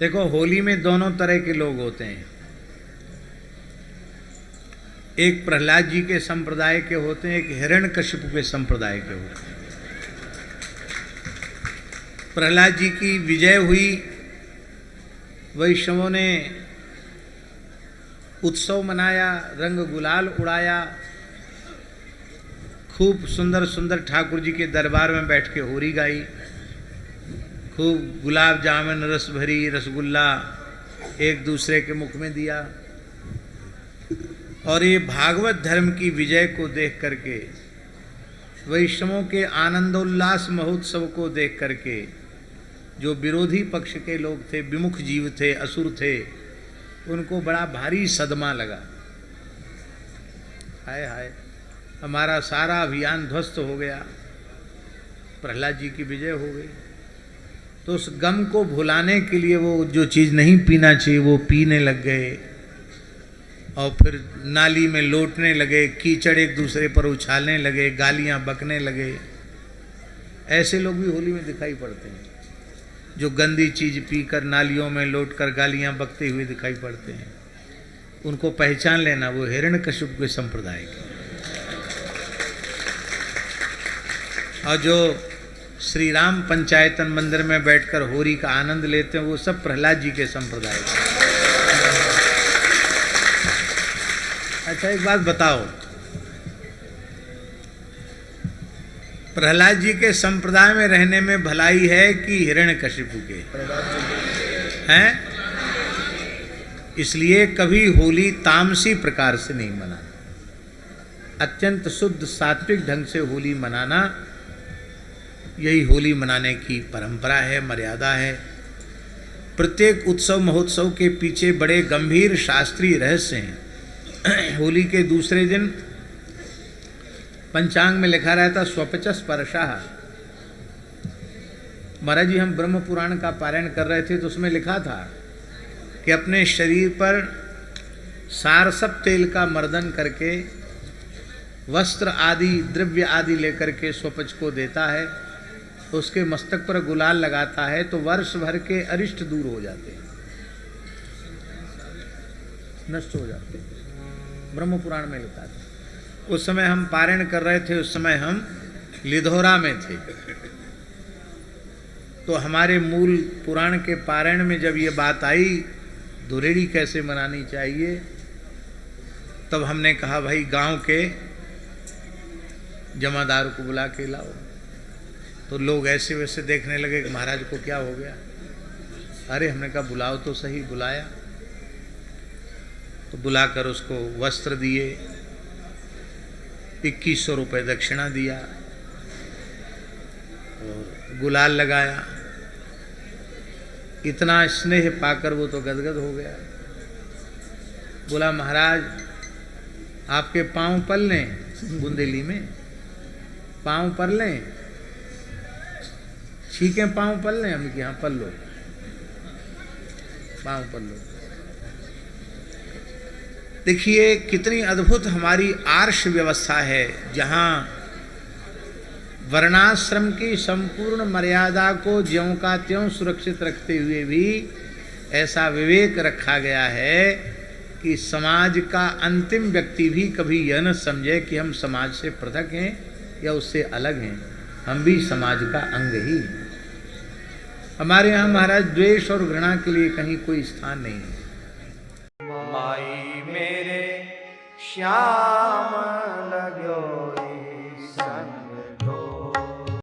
देखो, होली में दोनों तरह के लोग होते हैं। एक प्रहलाद जी के संप्रदाय के होते हैं, एक हिरण्यकशिपु के संप्रदाय के होते हैं। प्रहलाद जी की विजय हुई, वैष्णवों ने उत्सव मनाया, रंग गुलाल उड़ाया, खूब सुंदर सुंदर ठाकुर जी के दरबार में बैठ के होरी गाई, खूब गुलाब जामुन रस भरी रसगुल्ला एक दूसरे के मुख में दिया। और ये भागवत धर्म की विजय को देख करके, वैष्णवों के आनंदोल्लास महोत्सव को देख करके, जो विरोधी पक्ष के लोग थे, विमुख जीव थे, असुर थे, उनको बड़ा भारी सदमा लगा। हाय हाय, हमारा सारा अभियान ध्वस्त हो गया, प्रहलाद जी की विजय हो गई। तो उस गम को भुलाने के लिए वो जो चीज़ नहीं पीना चाहिए वो पीने लग गए, और फिर नाली में लौटने लगे, कीचड़ एक दूसरे पर उछालने लगे, गालियां बकने लगे। ऐसे लोग भी होली में दिखाई पड़ते हैं, जो गंदी चीज़ पीकर नालियों में लौटकर गालियां बकते हुए दिखाई पड़ते हैं। उनको पहचान लेना, वो हिरण्यकशिपु के संप्रदाय के। और जो श्री राम पंचायतन मंदिर में बैठकर होरी का आनंद लेते हैं, वो सब प्रहलाद जी के संप्रदाय के। अच्छा, एक बात बताओ, प्रहलाद जी के संप्रदाय में रहने में भलाई है कि हिरण्यकशिपु के? हैं? इसलिए कभी होली तामसी प्रकार से नहीं मनाना, अत्यंत शुद्ध सात्विक ढंग से होली मनाना, यही होली मनाने की परंपरा है, मर्यादा है। प्रत्येक उत्सव महोत्सव के पीछे बड़े गंभीर शास्त्रीय रहस्य हैं। होली के दूसरे दिन पंचांग में लिखा रहता स्वपच स्पर्शः। महाराज जी, हम ब्रह्म पुराण का पारायण कर रहे थे तो उसमें लिखा था कि अपने शरीर पर सारसप तेल का मर्दन करके, वस्त्र आदि द्रव्य आदि लेकर के स्वपच को देता है, तो उसके मस्तक पर गुलाल लगाता है तो वर्ष भर के अरिष्ट दूर हो जाते हैं, नष्ट हो जाते हैं। ब्रह्म पुराण में लिखा था। उस समय हम पारायण कर रहे थे, उस समय हम लिधोरा में थे। तो हमारे मूल पुराण के पारायण में जब ये बात आई धुरेड़ी कैसे मनानी चाहिए, तब हमने कहा भाई गांव के जमादार को बुला के लाओ। तो लोग ऐसे वैसे देखने लगे कि महाराज को क्या हो गया। अरे हमने कहा बुलाओ तो सही। बुलाया तो बुलाकर उसको वस्त्र दिए, 2100 रुपये दक्षिणा दिया और गुलाल लगाया। इतना स्नेह पाकर वो तो गदगद हो गया। बोला महाराज आपके पांव पल लें, बुंदेली में पांव पर लें, ठीक है पांव पल लें। हम कि हाँ पल लो, पांव पल लो। देखिए कितनी अद्भुत हमारी आर्ष व्यवस्था है, जहाँ वर्णाश्रम की संपूर्ण मर्यादा को ज्यों का त्यों सुरक्षित रखते हुए भी ऐसा विवेक रखा गया है कि समाज का अंतिम व्यक्ति भी कभी यह न समझे कि हम समाज से पृथक हैं या उससे अलग हैं। हम भी समाज का अंग ही हैं। हमारे यहाँ महाराज द्वेष और घृणा के लिए कहीं कोई स्थान नहीं है। माई मेरे श्याम